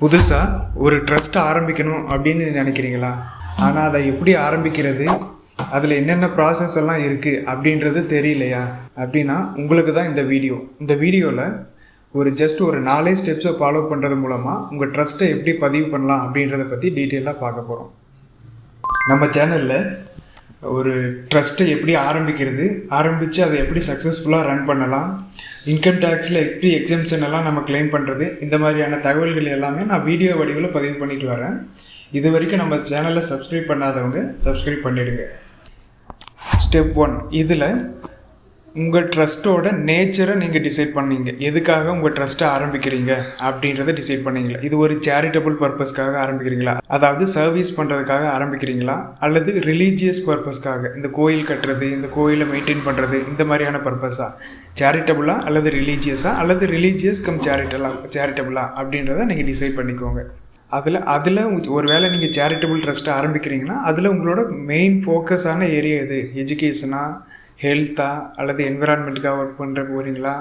புதுசாக ஒரு ட்ரஸ்ட் ஆரம்பிக்கணும் அப்படின்னு நினைக்கிறீங்களா? ஆனால் அதை எப்படி ஆரம்பிக்கிறது, அதில் என்னென்ன ப்ராசஸ் எல்லாம் இருக்குது அப்படின்றது தெரியலையா? அப்படின்னா உங்களுக்கு தான் இந்த வீடியோவில் ஒரு ஒரு 4 ஸ்டெப்ஸை ஃபாலோ பண்ணுறது மூலமாக உங்கள் ட்ரஸ்ட்டை எப்படி பதிவு பண்ணலாம் அப்படின்றத பற்றி டீட்டெயிலாக பார்க்க போகிறோம். நம்ம சேனலில் ஒரு ட்ரஸ்ட்டை எப்படி ஆரம்பித்து அதை எப்படி சக்ஸஸ்ஃபுல்லாக ரன் பண்ணலாம், இன்கம் டேக்ஸில் எப்படி எக்ஸம்ஷன் எல்லாம் நம்ம கிளைம் பண்ணுறது, இந்த மாதிரியான தகவல்கள் எல்லாமே நான் வீடியோ வடிவில் பதிவு பண்ணிட்டு வரேன். இது வரைக்கும் நம்ம சேனலை சப்ஸ்கிரைப் பண்ணாதவங்க சப்ஸ்கிரைப் பண்ணிவிடுங்க. ஸ்டெப் 1, இதில் உங்கள் ட்ரஸ்ட்டோட நேச்சரை நீங்கள் டிசைட் பண்ணீங்க. எதுக்காக உங்கள் ட்ரஸ்ட்டை ஆரம்பிக்கிறீங்க அப்படின்றத டிசைட் பண்ணீங்களா? இது ஒரு சேரிட்டபிள் பர்பஸ்க்காக ஆரம்பிக்கிறீங்களா, அதாவது சர்வீஸ் பண்ணுறதுக்காக ஆரம்பிக்கிறீங்களா, அல்லது ரிலீஜியஸ் பர்பஸ்க்காக, இந்த கோயில் கட்டுறது, இந்த கோயிலை மெயின்டைன் பண்ணுறது, இந்த மாதிரியான பர்பஸாக, சேரிட்டபுளா அல்லது ரிலீஜியஸாக, அல்லது ரிலீஜியஸ் கம் சேரிட்டபுளா அப்படின்றத நீங்கள் டிசைட் பண்ணிக்கோங்க. அதில் ஒரு வேளை நீங்கள் சேரிட்டபிள் ட்ரஸ்ட்டை ஆரம்பிக்கிறீங்கன்னா அதில் உங்களோட மெயின் ஃபோக்கஸான ஏரியா எது? எஜுகேஷனா, ஹெல்த்தா, அல்லது என்விரான்மெண்ட்டுக்காக ஒர்க் பண்ணுற போகிறீங்களா,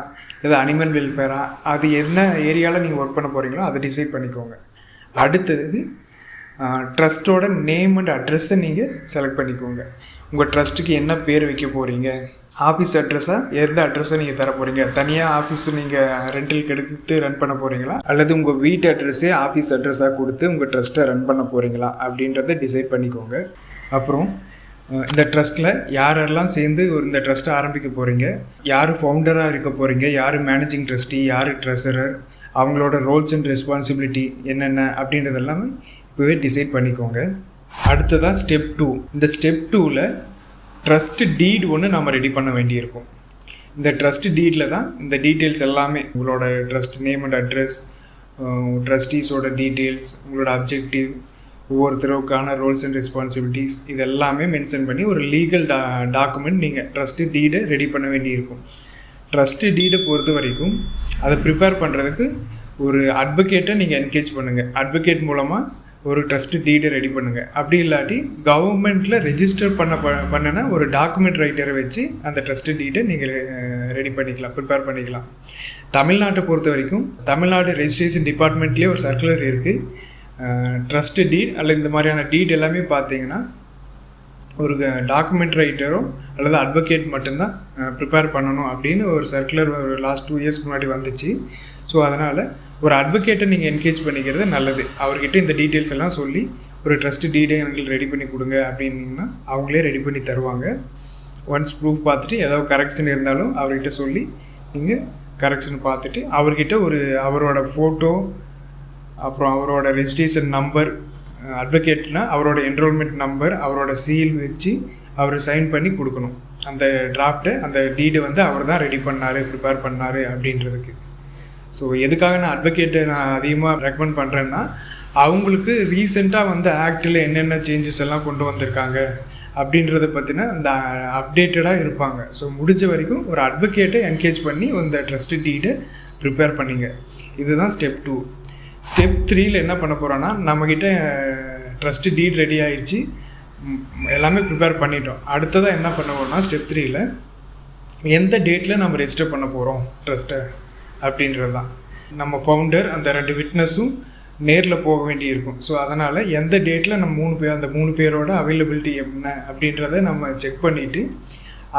இல்லை அனிமல் வெல்ஃபேரா, அது என்ன ஏரியாவில் நீங்கள் ஒர்க் பண்ண போகிறீங்களோ அதை டிசைட் பண்ணிக்கோங்க. அடுத்தது ட்ரஸ்ட்டோட நேம் அண்ட் அட்ரஸை நீங்கள் செலக்ட் பண்ணிக்கோங்க. உங்கள் ட்ரஸ்ட்டுக்கு என்ன பேர் வைக்க போகிறீங்க, ஆஃபீஸ் அட்ரஸாக எந்த அட்ரஸை நீங்கள் தர போகிறீங்க, தனியாக ஆஃபீஸ் நீங்கள் ரெண்டலுக்கு எடுத்து ரன் பண்ண போகிறீங்களா, அல்லது உங்கள் வீட்டு அட்ரஸே ஆஃபீஸ் அட்ரஸாக கொடுத்து உங்கள் ட்ரஸ்ட்டை ரன் பண்ண போகிறீங்களா அப்படின்றத டிசைட் பண்ணிக்கோங்க. அப்புறம் இந்த ட்ரஸ்ட்டில் யாரெல்லாம் சேர்ந்து இந்த ட்ரஸ்ட்டை ஆரம்பிக்க போகிறீங்க, யார் ஃபவுண்டராக இருக்க போகிறீங்க, யார் மேனேஜிங் ட்ரஸ்டி, யார் ட்ரெஸரர், அவங்களோட ரோல்ஸ் அண்ட் ரெஸ்பான்சிபிலிட்டி என்னென்ன அப்படின்றது எல்லாமே இப்போவே டிசைட் பண்ணிக்கோங்க. அடுத்ததான் ஸ்டெப் 2. இந்த ஸ்டெப் 2ல் ட்ரஸ்ட் டீட் ஒன்று நம்ம ரெடி பண்ண வேண்டியிருக்கும். இந்த ட்ரஸ்ட் டீடில் தான் இந்த டீட்டெயில்ஸ் எல்லாமே, உங்களோட ட்ரஸ்ட் நேம் அண்ட் அட்ரஸ், ட்ரஸ்டீஸோட டீட்டெயில்ஸ், உங்களோட அப்ஜெக்டிவ், ஒவ்வொருத்தருக்கான ரோல்ஸ் அண்ட் ரெஸ்பான்சிபிலிட்டிஸ், இது எல்லாமே மென்ஷன் பண்ணி ஒரு லீகல் டாக்குமெண்ட் நீங்கள் ட்ரஸ்ட்டு டீடை ரெடி பண்ண வேண்டியிருக்கும். ட்ரஸ்ட்டு டீடை பொறுத்த வரைக்கும் அதை ப்ரிப்பேர் பண்ணுறதுக்கு ஒரு அட்வொகேட்டை நீங்கள் என்கேஜ் பண்ணுங்கள். அட்வொகேட் மூலமாக ஒரு ட்ரஸ்ட்டு டீடை ரெடி பண்ணுங்கள். அப்படி இல்லாட்டி கவர்மெண்ட்டில் ரெஜிஸ்டர் பண்ணின ஒரு டாக்குமெண்ட் ரைட்டரை வச்சு அந்த ட்ரஸ்ட்டு டீடை நீங்கள் ரெடி பண்ணிக்கலாம், ப்ரிப்பேர் பண்ணிக்கலாம். தமிழ்நாட்டை பொறுத்த வரைக்கும் தமிழ்நாடு ரெஜிஸ்ட்ரேஷன் டிபார்ட்மெண்ட்லேயே ஒரு சர்க்குலர் இருக்குது. ட்ரஸ்ட்டு டீட் அல்லது இந்த மாதிரியான டீட் எல்லாமே பார்த்தீங்கன்னா ஒரு டாக்குமெண்ட் ரைட்டரோ அல்லது அட்வொகேட் மட்டும்தான் ப்ரிப்பேர் பண்ணணும் அப்படின்னு ஒரு சர்க்குலர் ஒரு லாஸ்ட் 2 இயர்ஸ்க்கு முன்னாடி வந்துச்சு. ஸோ அதனால் ஒரு அட்வொகேட்டை நீங்கள் என்கேஜ் பண்ணிக்கிறது நல்லது. அவர்கிட்ட இந்த டீட்டெயில்ஸ் எல்லாம் சொல்லி ஒரு ட்ரஸ்ட்டு டீடை எங்களுக்கு ரெடி பண்ணி கொடுங்க அப்படின்னிங்கன்னா அவங்களே ரெடி பண்ணி தருவாங்க. ஒன்ஸ் ப்ரூஃப் பார்த்துட்டு ஏதாவது கரெக்ஷன் இருந்தாலும் அவர்கிட்ட சொல்லி நீங்கள் கரெக்ஷன் பார்த்துட்டு அவர்கிட்ட அவரோட ஃபோட்டோ, அப்புறம் அவரோட ரெஜிஸ்ட்ரேஷன் நம்பர், அட்வொகேட்னால் அவரோட என்ரோல்மெண்ட் நம்பர், அவரோட சீல் வச்சு அவர் சைன் பண்ணி கொடுக்கணும். அந்த டிராஃப்ட்டை, அந்த டீடை அவர் தான் ரெடி பண்ணார், ப்ரிப்பேர் பண்ணார் அப்படின்றதுக்கு. ஸோ எதுக்காக நான் அட்வொகேட்டை அதிகமாக ரெக்கமெண்ட் பண்ணுறேன்னா, அவங்களுக்கு ரீசெண்டாக ஆக்டில் என்னென்ன சேஞ்சஸ் எல்லாம் கொண்டு வந்திருக்காங்க அப்படின்றத பற்றின அந்த அப்டேட்டடாக இருப்பாங்க. ஸோ முடிஞ்ச வரைக்கும் ஒரு அட்வொகேட்டை என்கேஜ் பண்ணி இந்த ட்ரஸ்ட்டு டீடை ப்ரிப்பேர் பண்ணிங்க. இதுதான் ஸ்டெப் 2. ஸ்டெப் 3ல் என்ன பண்ண போகிறோன்னா, நம்மக்கிட்ட ட்ரஸ்ட்டு டீட் ரெடி ஆகிடுச்சு, எல்லாமே ப்ரிப்பேர் பண்ணிட்டோம். அடுத்ததாக என்ன பண்ண போகிறோம்னா ஸ்டெப் 3ல் எந்த டேட்டில் நம்ம ரெஜிஸ்டர் பண்ண போகிறோம் ட்ரஸ்ட்டை அப்படின்றது தான். நம்ம ஃபவுண்டர் அந்த 2 விட்னஸும் நேரில் போக வேண்டியிருக்கும். ஸோ அதனால் எந்த டேட்டில் நம்ம அந்த 3 பேரோட அவைலபிலிட்டி என்ன அப்படின்றத நம்ம செக் பண்ணிவிட்டு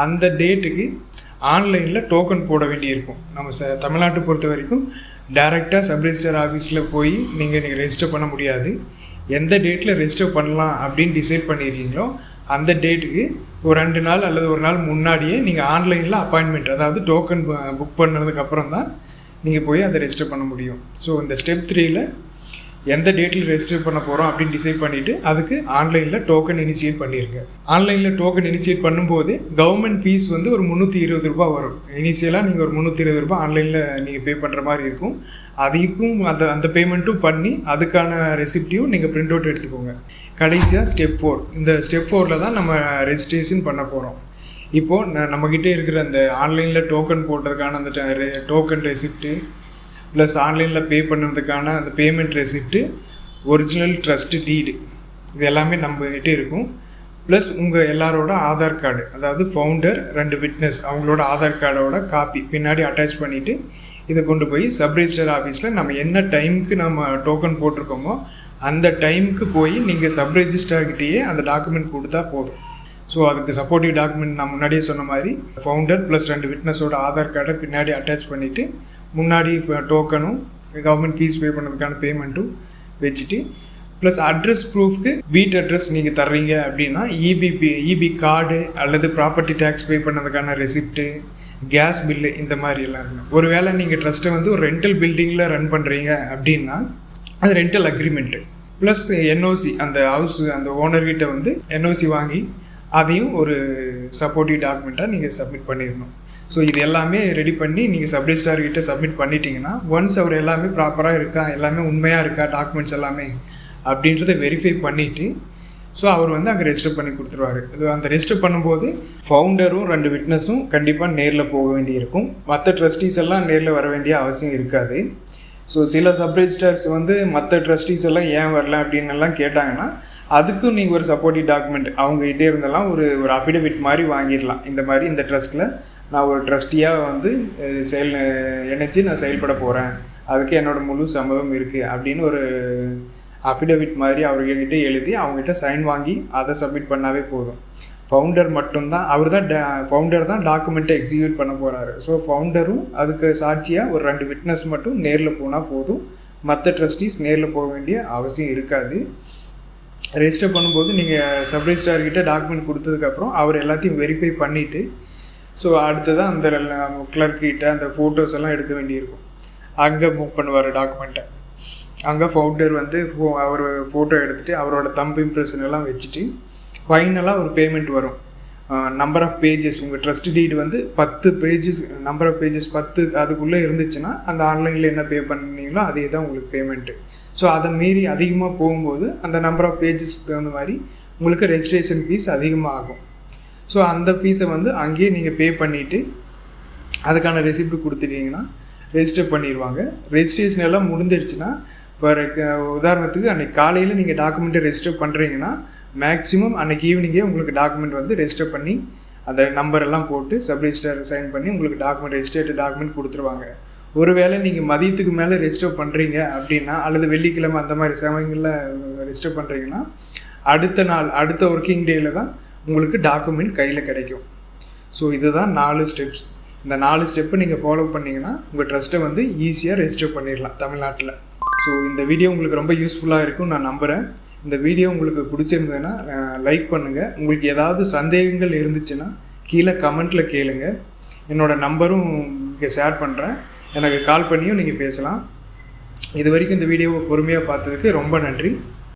அந்த டேட்டுக்கு ஆன்லைனில் டோக்கன் போட வேண்டியிருக்கும். நம்ம தமிழ்நாட்டை பொறுத்த வரைக்கும் டைரெக்டாக சப் ரெஜிஸ்டர் ஆஃபீஸில் போய் நீங்கள் ரெஜிஸ்டர் பண்ண முடியாது. எந்த டேட்டில் ரெஜிஸ்டர் பண்ணலாம் அப்படின்னு டிசைட் பண்ணிடுறீங்களோ அந்த டேட்டுக்கு ஒரு 2 நாள் அல்லது 1 நாள் முன்னாடியே நீங்கள் ஆன்லைனில் அப்பாயின்மெண்ட், அதாவது டோக்கன் புக் பண்ணதுக்கப்புறம் தான் நீங்கள் போய் அதை ரெஜிஸ்டர் பண்ண முடியும். ஸோ இந்த ஸ்டெப் 3ல் எந்த டேட்டில் ரெஜிஸ்டர் பண்ண போகிறோம் அப்படின்னு டிசைட் பண்ணிவிட்டு அதுக்கு ஆன்லைனில் டோக்கன் இனிஷியேட் பண்ணிடுங்க. ஆன்லைனில் டோக்கன் இனிஷியேட் பண்ணும்போது கவர்மெண்ட் ஃபீஸ் ஒரு 320 ரூபா வரும். இனிஷியலாக நீங்கள் ஒரு 320 ரூபா ஆன்லைனில் நீங்கள் பே பண்ணுற மாதிரி இருக்கும். அதுக்கும் அந்த பேமெண்ட்டும் பண்ணி அதுக்கான ரெசிப்டையும் நீங்கள் பிரிண்ட் அவுட் எடுத்துக்கோங்க. கடைசியாக ஸ்டெப் 4. இந்த ஸ்டெப் 4ல் தான் நம்ம ரெஜிஸ்ட்ரேஷன் பண்ண போகிறோம். இப்போது நம்மக்கிட்டே இருக்கிற அந்த ஆன்லைனில் டோக்கன் போட்டதுக்கான அந்த டோக்கன் ரெசிப்ட்டு ப்ளஸ் ஆன்லைனில் பே பண்ணுறதுக்கான அந்த payment receipt, original trust deed, இது எல்லாமே நம்மகிட்ட இருக்கும். ப்ளஸ் உங்கள் எல்லாரோட ஆதார் கார்டு, அதாவது ஃபவுண்டர் 2 விட்னஸ் அவங்களோட ஆதார் கார்டோட காப்பி பின்னாடி அட்டாச் பண்ணிவிட்டு இதை கொண்டு போய் சப் ரெஜிஸ்டர் ஆஃபீஸில் நம்ம என்ன டைமுக்கு நம்ம டோக்கன் போட்டிருக்கோமோ அந்த டைமுக்கு போய் நீங்கள் சப் ரெஜிஸ்டர்கிட்டயே அந்த டாக்குமெண்ட் கொடுத்தா போதும். ஸோ அதுக்கு சப்போர்ட்டிவ் டாக்குமெண்ட் நான் முன்னாடியே சொன்ன மாதிரி ஃபவுண்டர் ப்ளஸ் 2 விட்னஸோட ஆதார் கார்டை பின்னாடி அட்டாச் பண்ணிவிட்டு முன்னாடி இப்போ டோக்கனும் கவர்மெண்ட் ஃபீஸ் பே பண்ணதுக்கான பேமெண்ட்டும் வச்சுட்டு ப்ளஸ் அட்ரஸ் ப்ரூஃப்க்கு வீட்டு அட்ரஸ் நீங்கள் தர்றீங்க அப்படின்னா இபி கார்டு அல்லது ப்ராப்பர்ட்டி டேக்ஸ் பே பண்ணதுக்கான ரெசிப்ட்டு, கேஸ் பில்லு, இந்த மாதிரி எல்லாம் இருக்கணும். ஒரு வேளை நீங்கள் ட்ரஸ்ட்டை வந்து ஒரு ரெண்டல் பில்டிங்கில் ரன் பண்ணுறீங்க அப்படின்னா அது ரெண்டல் அக்ரிமெண்ட்டு ப்ளஸ் என்ஓசி, அந்த ஹவுஸ் அந்த ஓனர்கிட்ட வந்து என்ஓசி வாங்கி அதையும் ஒரு சப்போர்ட்டிவ் டாக்குமெண்ட்டாக நீங்கள் சப்மிட் பண்ணிடணும். ஸோ இது எல்லாமே ரெடி பண்ணி நீங்கள் சப் ரெஜிஸ்ட்ரார்கிட்ட சப்மிட் பண்ணிட்டீங்கன்னா ஒன்ஸ் அவர் எல்லாமே ப்ராப்பராக இருக்கா, எல்லாமே உண்மையாக இருக்கா, டாக்குமெண்ட்ஸ் எல்லாமே அப்படின்றத வெரிஃபை பண்ணிவிட்டு ஸோ அவர் வந்து அங்கே ரெஜிஸ்டர் பண்ணி கொடுத்துருவாரு. இது அந்த ரெஜிஸ்டர் பண்ணும்போது ஃபவுண்டரும் 2 விட்னஸும் கண்டிப்பாக நேரில் போக வேண்டியிருக்கும். மற்ற ட்ரஸ்டீஸ் எல்லாம் நேரில் வர வேண்டிய அவசியம் இருக்காது. ஸோ சில சப் ரெஜிஸ்டர்ஸ் வந்து மற்ற ட்ரஸ்டீஸ் எல்லாம் ஏன் வரல அப்படின்னு எல்லாம் கேட்டாங்கன்னா அதுக்கும் நீங்கள் ஒரு சப்போர்ட்டிவ் டாக்குமெண்ட் அவங்ககிட்டே இருந்தெல்லாம் ஒரு அஃபிடவிட் மாதிரி வாங்கிடலாம். இந்த மாதிரி இந்த ட்ரஸ்ட்டில் நான் ஒரு ட்ரஸ்டியாக வந்து இணைச்சி நான் செயல்பட போகிறேன், அதுக்கு என்னோடய முழு சம்மதம் இருக்குது அப்படின்னு ஒரு அஃபிடவிட் மாதிரி அவர்கிட்ட எழுதி அவங்ககிட்ட சைன் வாங்கி அதை சப்மிட் பண்ணாவே போதும். ஃபவுண்டர் மட்டும்தான், ஃபவுண்டர் தான் டாக்குமெண்ட்டை எக்ஸிக்யூட் பண்ண போகிறாரு. ஸோ ஃபவுண்டரும் அதுக்கு சாட்சியாக ஒரு 2 விட்னஸ் மட்டும் நேரில் போனால் போதும். மற்ற ட்ரஸ்டீஸ் நேரில் போக வேண்டிய அவசியம் இருக்காது. ரெஜிஸ்டர் பண்ணும்போது நீங்கள் சப் ரெஜிஸ்ட்ரார்கிட்ட டாக்குமெண்ட் கொடுத்ததுக்கப்புறம் அவர் எல்லாத்தையும் வெரிஃபை பண்ணிவிட்டு ஸோ அடுத்ததான் அந்த கிளர்க்கிட்ட அந்த ஃபோட்டோஸ் எல்லாம் எடுக்க வேண்டியிருக்கும். அங்கே மூவ் பண்ணுவார் டாக்குமெண்ட்டை. அங்கே ஃபவுண்டர் வந்து அவர் ஃபோட்டோ எடுத்துகிட்டு அவரோட தம்ப் இம்ப்ரெஷன் எல்லாம் வச்சுட்டு ஃபைனலாக ஒரு பேமெண்ட் வரும். நம்பர் ஆஃப் பேஜஸ், உங்கள் ட்ரஸ்ட் டீடு வந்து 10 பேஜஸ், நம்பர் ஆஃப் பேஜஸ் 10 அதுக்குள்ளே இருந்துச்சுன்னா அந்த ஆன்லைனில் என்ன பே பண்ணீங்களோ அதே தான் உங்களுக்கு பேமெண்ட்டு. ஸோ அதை மீறி அதிகமாக போகும்போது அந்த நம்பர் ஆஃப் பேஜஸ்க்கு தகுந்த மாதிரி உங்களுக்கு ரெஜிஸ்ட்ரேஷன் ஃபீஸ் அதிகமாக ஆகும். ஸோ அந்த ஃபீஸை வந்து அங்கேயே நீங்கள் பே பண்ணிவிட்டு அதுக்கான ரெசிப்ட் கொடுத்துட்டீங்கன்னா ரெஜிஸ்டர் பண்ணிடுவாங்க. ரெஜிஸ்ட்ரேஷன் எல்லாம் முடிஞ்சிருச்சுன்னா உதாரணத்துக்கு அன்றைக்கி காலையில் நீங்கள் டாக்குமெண்ட்டை ரெஜிஸ்டர் பண்ணுறீங்கன்னா மேக்ஸிமம் அன்றைக்கி ஈவினிங்கே உங்களுக்கு டாக்குமெண்ட் வந்து ரெஜிஸ்டர் பண்ணி அந்த நம்பரெல்லாம் போட்டு சப் ரெஜிஸ்டர் சைன் பண்ணி உங்களுக்கு டாக்குமெண்ட் ரெஜிஸ்டர்டு டாக்குமெண்ட் கொடுத்துருவாங்க. ஒருவேளை நீங்கள் மதியத்துக்கு மேலே ரெஜிஸ்டர் பண்ணுறீங்க அப்படின்னா அல்லது வெள்ளிக்கிழமை அந்த மாதிரி சமயங்களில் ரெஜிஸ்டர் பண்ணுறீங்கன்னா அடுத்த ஒர்க்கிங் டேயில் தான் உங்களுக்கு டாக்குமெண்ட் கையில் கிடைக்கும். ஸோ இதுதான் 4 ஸ்டெப்ஸ். இந்த 4 ஸ்டெப்பை நீங்கள் ஃபாலோ பண்ணிங்கன்னா உங்கள் ட்ரஸ்ட்டை வந்து ஈஸியாக ரெஜிஸ்டர் பண்ணிடலாம் தமிழ்நாட்டில். ஸோ இந்த வீடியோ உங்களுக்கு ரொம்ப யூஸ்ஃபுல்லாக இருக்கும் நான் நம்புகிறேன். இந்த வீடியோ உங்களுக்கு பிடிச்சிருந்ததுன்னா லைக் பண்ணுங்கள். உங்களுக்கு ஏதாவது சந்தேகங்கள் இருந்துச்சுன்னா கீழே கமெண்ட்டில் கேளுங்க. என்னோடய நம்பரும் இங்கே ஷேர் பண்ணுறேன், எனக்கு கால் பண்ணியும் நீங்கள் பேசலாம். இது வரைக்கும் இந்த வீடியோவை பொறுமையாக பார்த்ததுக்கு ரொம்ப நன்றி.